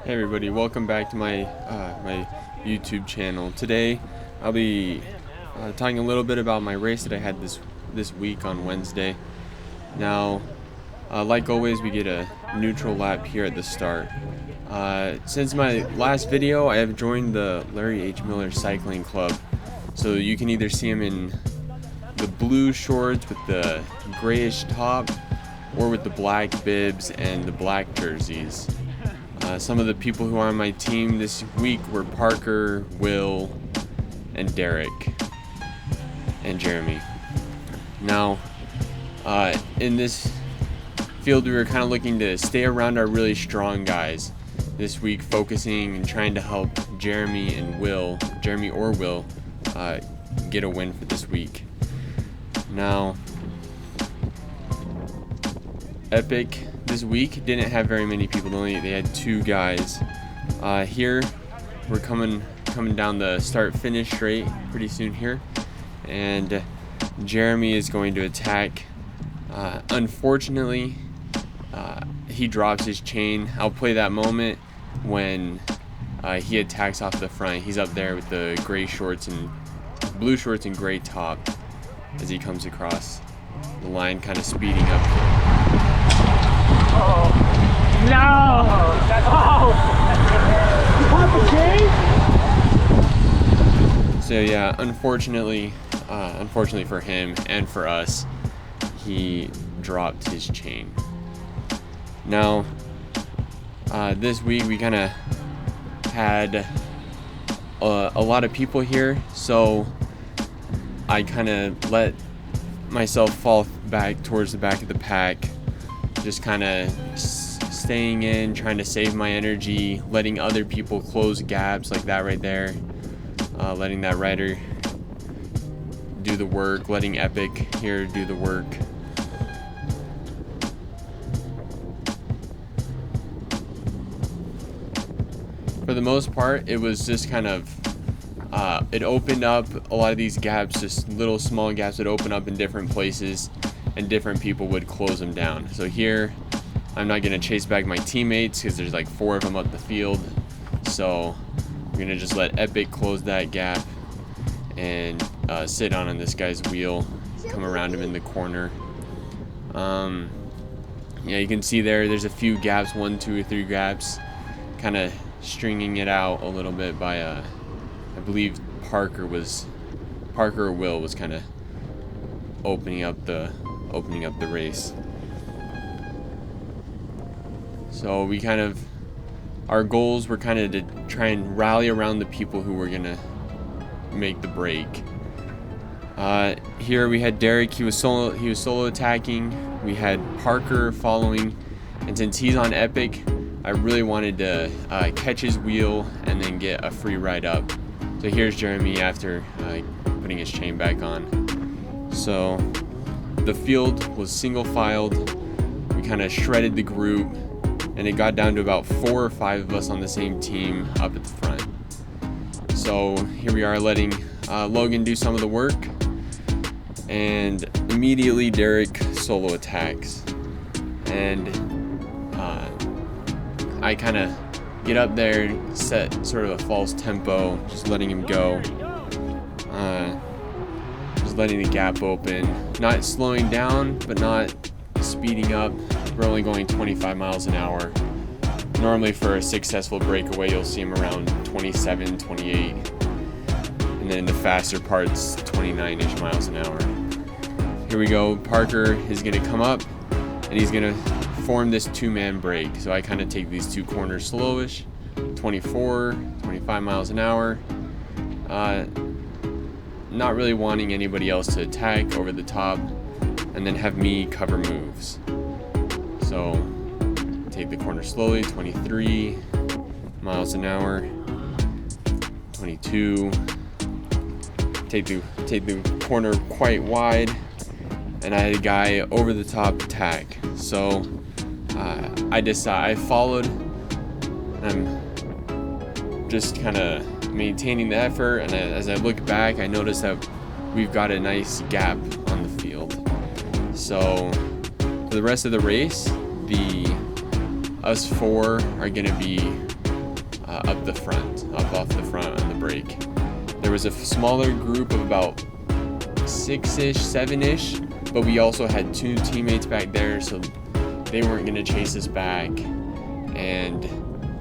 Hey everybody, welcome back to my YouTube channel. Today I'll be talking a little bit about my race that I had this week on Wednesday. Now, like always, we get a neutral lap here at the start. Since my last video, I have joined the Larry H. Miller Cycling Club. So you can either see him in the blue shorts with the grayish top, or with the black bibs and the black jerseys. Some of the people who are on my team this week were Parker, Will, and Derek, and Jeremy. Now, in this field, we were kind of looking to stay around our really strong guys this week, focusing and trying to help Jeremy or Will, get a win for this week. Now, Epic this week didn't have very many people. They had 2 guys. Here we're coming down the start-finish straight pretty soon here, and Jeremy is going to attack. Unfortunately, he drops his chain. I'll play that moment when he attacks off the front. He's up there with the gray shorts and blue shorts and gray top as he comes across the line, kind of speeding up. Oh, no! Oh! You caught the chain? So yeah, unfortunately for him and for us, he dropped his chain. Now, this week we kind of had a lot of people here, so I kind of let myself fall back towards the back of the pack, just kind of staying in, trying to save my energy, letting other people close gaps like that right there, letting that rider do the work, letting Epic here do the work. For the most part, it was just kind of it opened up a lot of these gaps, just little small gaps that open up in different places, and different people would close them down. So here, I'm not gonna chase back my teammates because there's like 4 of them up the field. So we're gonna just let Epic close that gap and sit on this guy's wheel, come around him in the corner. Yeah, you can see there's a few gaps, 1, 2, or 3 gaps, kind of stringing it out a little bit by I believe Parker or Will was kind of opening up the race. So our goals were kind of to try and rally around the people who were gonna make the break. Here we had Derek. He was solo attacking. We had Parker following, and since he's on Epic, I really wanted to catch his wheel and then get a free ride up. So here's Jeremy after putting his chain back on. So the field was single filed. We kind of shredded the group, and it got down to about 4 or 5 of us on the same team up at the front. So here we are letting Logan do some of the work, and immediately Derek solo attacks, and I kind of get up there, set sort of a false tempo, just letting him go, just letting the gap open, not slowing down but not speeding up. We're only going 25 miles an hour. Normally for a successful breakaway you'll see him around 27, 28, and then in the faster parts 29-ish miles an hour. Here we go. Parker is going to come up and he's going to form this 2-man break. So I kind of take these 2 corners slowish, 24, 25 miles an hour, not really wanting anybody else to attack over the top, and then have me cover moves. So take the corner slowly, 23 miles an hour, 22, take the corner quite wide, and I had a guy over the top attack. So I followed, and I'm just kind of maintaining the effort, and as I look back, I noticed that we've got a nice gap on the field. So for the rest of the race, us 4 are going to be up the front, up off the front on the brake. There was a smaller group of about 6-ish, 7-ish, but we also had 2 teammates back there, so they weren't going to chase us back, and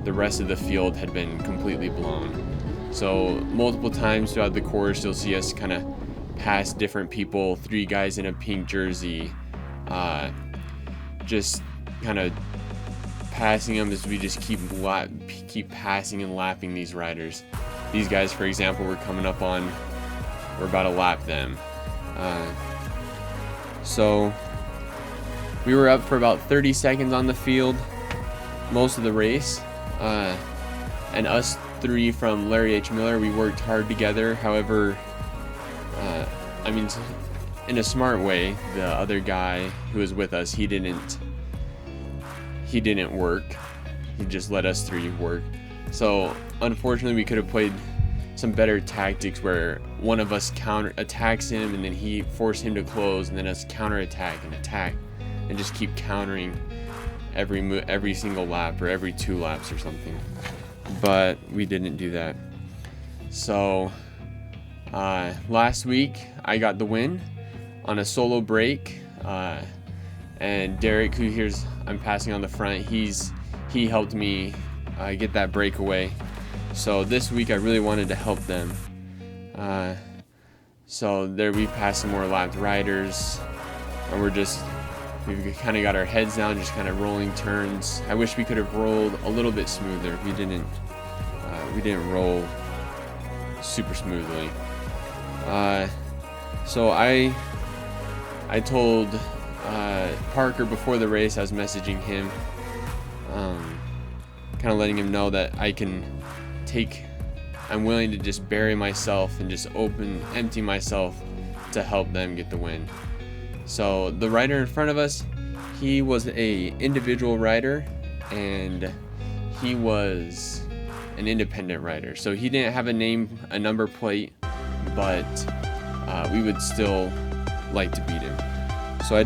the rest of the field had been completely blown. So multiple times throughout the course, you'll see us kind of pass different people, 3 guys in a pink jersey, just kind of passing them as we just keep passing and lapping these riders. These guys, for example, we're about to lap them. So we were up for about 30 seconds on the field most of the race, and us 3 from Larry H. Miller, we worked hard together. However, I mean, in a smart way, the other guy who was with us, he didn't work. He just let us 3 work. So unfortunately, we could have played some better tactics where one of us counter attacks him, and then he forced him to close, and then us counter attack and just keep countering every single lap or every 2 laps or something. But we didn't do that. So last week I got the win on a solo break, and Derek, who here's I'm passing on the front, he helped me get that breakaway. So this week I really wanted to help them. So there we passed some more lapped riders, and we've kind of got our heads down, just kind of rolling turns. I wish we could have rolled a little bit smoother. We didn't roll super smoothly. So I told Parker before the race, I was messaging him, kind of letting him know that I'm willing to just bury myself and just empty myself to help them get the win. So the rider in front of us, he was a individual rider, and he was an independent rider. So he didn't have a number plate, but we would still like to beat him. So I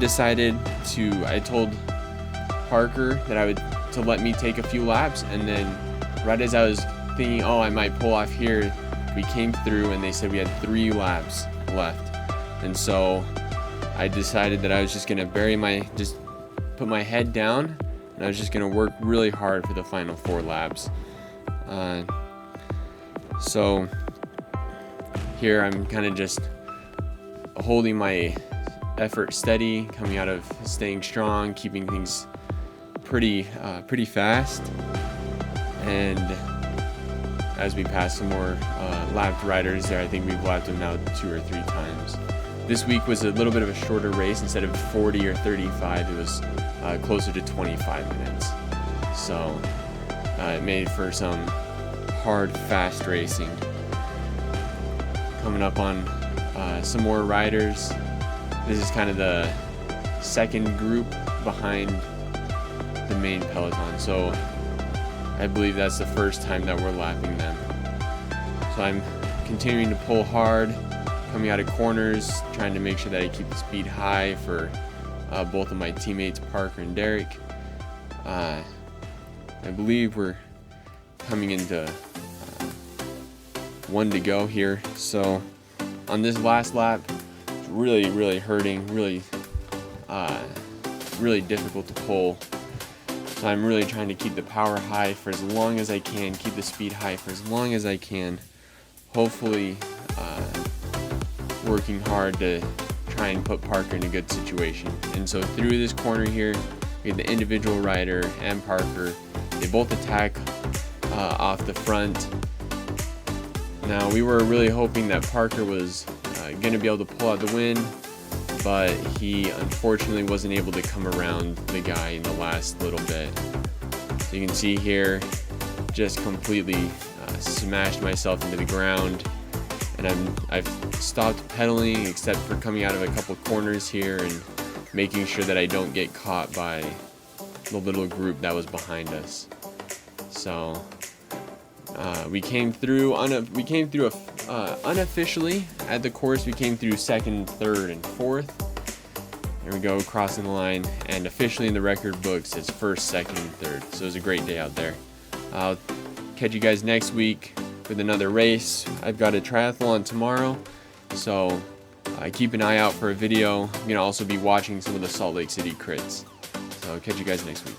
told Parker that to let me take a few laps, and then right as I was thinking, I might pull off here, we came through and they said we had 3 laps left. And so I decided that I was just gonna just put my head down, and I was just gonna work really hard for the final 4 laps. So here I'm kind of just holding my effort steady, coming out of staying strong, keeping things pretty fast, and as we pass some more lapped riders there, I think we've lapped them now 2 or 3 times. This week was a little bit of a shorter race. Instead of 40 or 35, it was closer to 25 minutes. So it made for some hard, fast racing. Coming up on some more riders. This is kind of the second group behind the main peloton. So I believe that's the first time that we're lapping them. So I'm continuing to pull hard, coming out of corners, trying to make sure that I keep the speed high for both of my teammates, Parker and Derek. I believe we're coming into 1 to go here. So on this last lap, it's really hurting, really difficult to pull. So I'm really trying to keep the power high for as long as I can, keep the speed high for as long as I can. Hopefully working hard to try and put Parker in a good situation. And so through this corner here, we have the individual rider and Parker. They both attack off the front. Now we were really hoping that Parker was going to be able to pull out the win, but he unfortunately wasn't able to come around the guy in the last little bit. So you can see here, just completely smashed myself into the ground, and I've stopped pedaling except for coming out of a couple corners here and making sure that I don't get caught by the little group that was behind us. So we came through unofficially at the course. We came through 2nd, 3rd, and 4th. There we go, crossing the line, and officially in the record books it's 1st, 2nd, and 3rd. So it was a great day out there. I'll catch you guys next week with another race. I've got a triathlon tomorrow, so keep an eye out for a video. I'm gonna also be watching some of the Salt Lake City crits. So catch you guys next week.